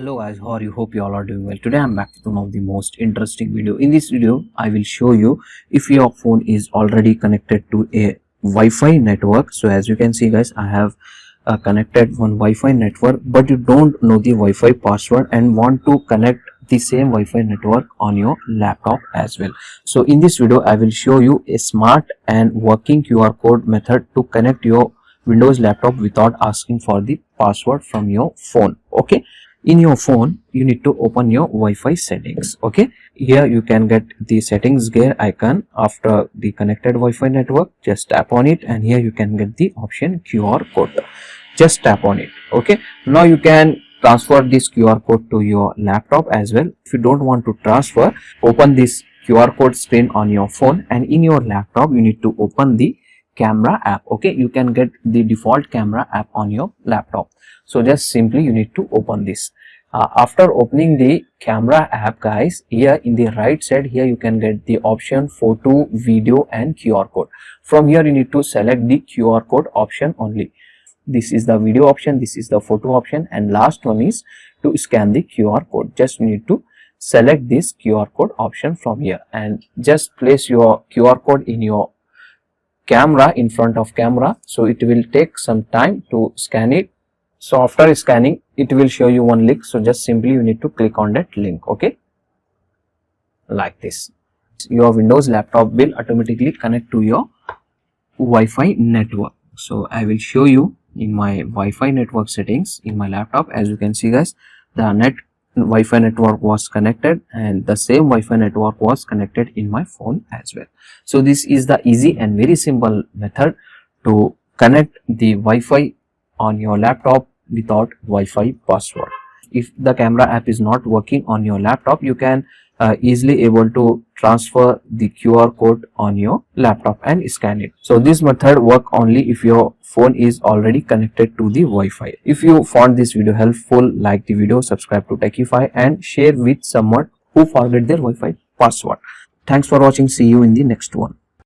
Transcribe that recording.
Hello guys, how are you? Hope you all are doing well. Today I'm back with one of the most interesting video. In this video I will show you if your phone is already connected to a Wi-Fi network. So as you can see guys, I have connected one Wi-Fi network, but you don't know the Wi-Fi password and want to connect the same Wi-Fi network on your laptop as well. So in this video I will show you a smart and working QR code method to connect your Windows laptop without asking for the password from your phone. Okay, in your phone you need to open your Wi-Fi settings. Okay, here you can get the settings gear icon after the connected Wi-Fi network. Just tap on it and here you can get the option QR code. Just tap on it. Okay, now you can transfer this QR code to your laptop as well. If you don't want to transfer, open this QR code screen on your phone, and in your laptop you need to open the camera app. Okay, you can get the default camera app on your laptop. So just simply you need to open this. After opening the camera app guys, here in the right side here you can get the option photo, video and QR code. From here you need to select the QR code option only. This is the video option, this is the photo option, and last one is to scan the QR code. Just need to select this QR code option from here and just place your QR code in your camera, in front of camera. So it will take some time to scan it. So after scanning it will show you one link, so just simply you need to click on that link. Okay, like this, your Windows laptop will automatically connect to your Wi-Fi network. So I will show you in my Wi-Fi network settings in my laptop. As you can see guys, the Wi-Fi network was connected and the same Wi-Fi network was connected in my phone as well. So this is the easy and very simple method to connect the Wi-Fi on your laptop without Wi-Fi password. If the camera app is not working on your laptop, you can easily able to transfer the QR code on your laptop and scan it. So this method work only if your phone is already connected to the Wi-Fi. If you found this video helpful, like the video, subscribe to TECHiFY and share with someone who forget their Wi-Fi password. Thanks for watching. See you in the next one.